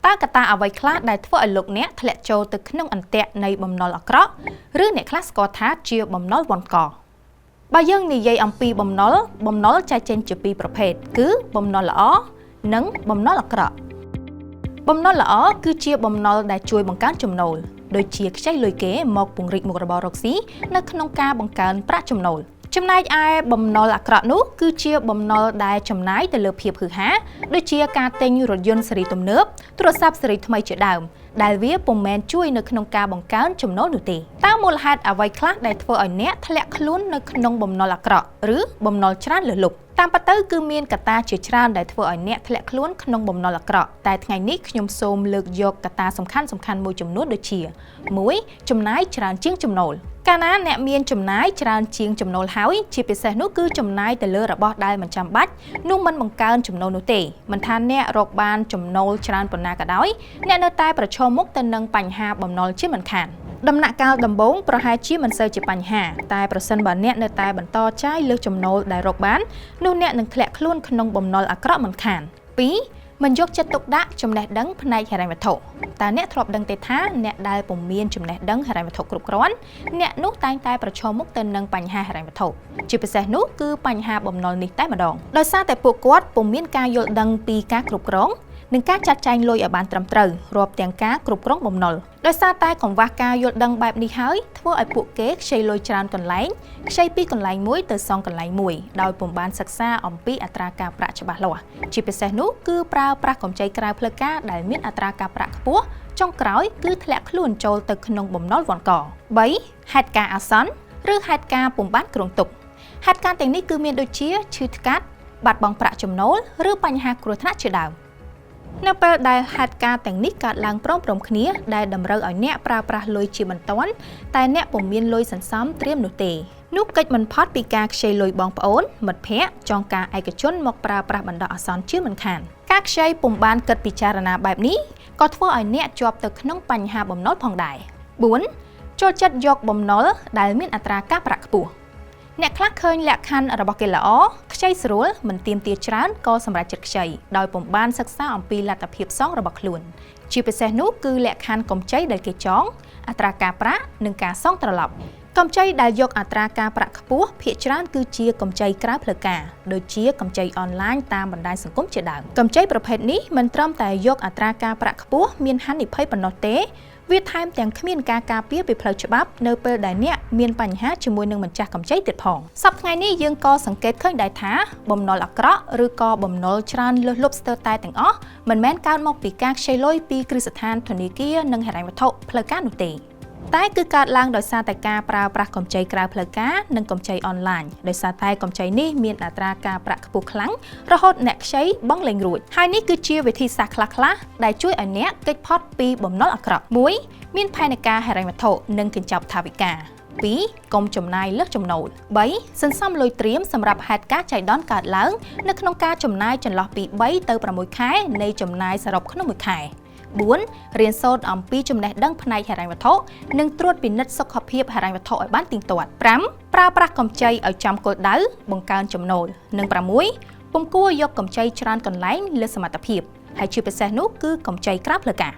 តើកត្តាអ្វីខ្លះដែលធ្វើឲ្យលោកអ្នកធ្លាក់ចូលទៅក្នុងអន្ទាក់នៃបំណុលអាក្រក់ឬអ្នកខ្លះស្គាល់ថាជាបំណុលវណ្ឌកបើយើងនិយាយអំពីបំណុលចែកចេញជាពីរប្រភេទគឺបំណុលល្អនិងបំណុលអាក្រក់បំណុលល្អគឺជាបំណុលដែលជួយបង្កើនចំណូលដូចជាខ្ចីលុយគេមកពង្រីកមុខរបររកស៊ីនៅក្នុងការបង្កើនប្រាក់ចំណូលចំណែកឯបំណុលអាក្រក់នោះគឺជាបំណុលដែលចំណាយទៅលើភាពហ៊ឺហាដូចជាការទិញរថយន្តស៊េរីទំនើបទូរស័ព្ទស៊េរីថ្មីជាដើមដែលវាពុំមែនជួយនៅក្នុងការបង្កើនចំណូលនោះទេតើមូលហេតុអ្វីខ្លះដែលធ្វើឲ្យអ្នកធ្លាក់ខ្លួននៅក្នុងបំណុលអាក្រក់ឬបំណុលច្រើនលើសលប់តាមពិតទៅគឺមានកត្តាជាច្រើនដែលធ្វើឲ្យអ្នកធ្លាក់ខ្លួនក្នុងបំណុលអាក្រក់តែថ្ងៃនេះខ្ញុំសូមលើកយកកត្តាសំខាន់មួយចំនួនដូចជា 1. ចំណាយច្រើនជាងចំណូលកាលណាអ្នកមានចំណាយច្រើនជាងចំណូលហើយជាពិសេសនោះគឺចំណាយទៅលើរបស់ដែលមិនចាំបាច់នោះមិនបង្កើនចំណូលនោះទេមិនថាអ្នករកបានចំណូលច្រើនប៉ុណ្ណាក៏ដោយអ្នកនៅតែប្រឈមមុខទៅនឹងបញ្ហាបំណុលជាមិនខានដំណាក់កាលដំបូងប្រហែលជាមិនសូវជាបញ្ហាតែប្រសិនបើអ្នកនៅតែបន្តចាយលើសចំណូលដែលរកបាននោះអ្នកនឹងធ្លាក់ខ្លួនក្នុងបំណុលអាក្រក់មិនខាន 2. មិនយកចិត្តទុកដាក់ចំណេះដឹងផ្នែកហិរញ្ញវត្ថុតើអ្នកធ្លាប់ដឹងទេថាអ្នកដែលពុំមានចំណេះដឹងហិរញ្ញវត្ថុគ្រប់គ្រាន់អ្នកនោះតែងតែប្រឈមមុខទៅនឹងបញ្ហាហិរញ្ញវត្ថុជាពិសេសនោះគឺបញ្ហាបំណុលនេះតែម្ដងដោយសារតែពួកគាត់ពុំមានការយល់ដឹងពីការគ្រប់គ្រងនិងការចាត់ចែងលុយឲ្យបានត្រឹមត្រូវរាប់ទាំងការគ្រប់គ្រងបំណុលដោយសារតែកង្វះការយល់ដឹងបែបនេះហើយធ្វើឲ្យពួកគេខ្ចីលុយច្រើនកន្លែងខ្ចីពីកន្លែងមួយទៅសងកន្លែងមួយដោយពុំបានសិក្សាអំពីអត្រាការប្រាក់ច្បាស់លាស់ជាពិសេសនោះគឺប្រើប្រាស់កម្ចីក្រៅផ្លូវការដែលមានអត្រាការប្រាក់ខ្ពស់ចុងក្រោយគឺធ្លាក់ខ្លួនចូលទៅក្នុងបំណុលវណ្ឌក 3. ហេតុការណ៍អាសន្នឬហេតុការណ៍ពុំបានគ្រោងទុកហេតុការណ៍ទាំងនេះគឺមានដូចជាឈឺថ្កាត់បាត់បង់ប្រាក់ចំណូលឬបញ្ហាគ្រោះថ្នាក់ជាដើមនៅពេលដែលហេតុការណ៍ទាំងនេះកើតឡើងព្រមៗគ្នាដែលតម្រូវឲ្យអ្នកប្រើប្រាស់លុយជាបន្ទាន់តែអ្នកពុំមានលុយសន្សំត្រៀមនោះទេនោះកិច្ចមិនផុតពីការខ្ចីលុយបងប្អូនមិត្តភ័ក្តិចងការឯកជនមកប្រើប្រាស់បណ្ដោះអាសន្នជាមិនខានការខ្ចីពុំបានគិតពិចារណាបែបនេះក៏ធ្វើឲ្យអ្នកជាប់ទៅក្នុងបញ្ហាបំណុលផងដែរ 4. ចូលចិត្តយកបំណុលដែលមានអត្រាការប្រាក់ខ្ពស់អ្នកខ្លះឃើញលក្ខខណ្ឌរបស់គេល្អខ្ចីស្រួលមិនទាមទារច្រើនក៏សម្រេចចិត្តខ្ចីដោយពុំបានសិក្សាអំពីលទ្ធភាពសងរបស់ខ្លួនជាពិសេសនោះគឺលក្ខខណ្ឌកម្ចីដែលគេចងអត្រាការប្រាក់និងការសងត្រឡប់កម្ចីដែលយកអត្រាការប្រាក់ខ្ពស់ភាគច្រើនគឺជាកម្ចីក្រៅផ្លូវការដូចជាកម្ចីអនឡាញតាមបណ្ដាញសង្គមជាដើមកម្ចីប្រភេទនេះមិនត្រឹមតែយកអត្រាការប្រាក់ខ្ពស់មានហានិភ័យប៉ុណ្ណោះទេវាថែមទាំងគ្មានការការពារពីផ្លូវច្បាប់នៅពេលដែលអ្នកមានបញ្ហាជាមួយនឹងម្ចាស់កម្ចីទៀតផងសប្តាហ៍ថ្ងៃនេះយើងក៏សង្កេតឃើញដែរថាបំណុលអាក្រក់ឬក៏បំណុលច្រើនលើសលប់ស្ទើរតែទាំងអស់មិនមែនកើតមកពីការខ្ចីលុយពីគ្រឹះស្ថានធនាគារនិងហិរញ្ញវត្ថុផ្លូវការនោះទេតែគឺកើតឡើងដោយសារតែការប្រើប្រាស់កម្ចីក្រៅផ្លូវការនិងកម្ចីអនឡាញដោយសារតែកម្ចីនេះមានអត្រាការប្រាក់ខ្ពស់ខ្លាំងរហូតអ្នកខ្ចីបង់លែងរួចហើយនេះគឺជាវិធីសាស្ត្រខ្លះៗដែលជួយឲ្យអ្នកគេចផុតពីបំណុលអាក្រក់ 1. មានផែនការហិរញ្ញវត្ថុនិងកញ្ចប់ថវិកា 2. កុំចំណាយលើសចំណូល 3. សន្សំលុយត្រៀមសម្រាប់ហេតុការណ៍ចៃដន្យកើតឡើងនៅក្នុងការចំណាយចន្លោះពី3ទៅ6ខែនៃចំណាយសរុបក្នុងមួយខែ 4. រៀនសូត្រអំពីចំណេះដឹងផ្នែកហិរញ្ញវត្ថុនិងត្រួតពិនិត្យសុខភាពហិរញ្ញវត្ថុឲ្យបានទៀងទាត់ 5. ប្រើប្រាស់កម្ចីឲ្យចំគោលដៅបង្កើនចំណូលនិង 6. ពុំគួរយកកម្ចីច្រើនកន្លែងលើសមត្ថភាពហើយជាពិសេសនោះគឺកម្ចីក្រៅផ្លូវការ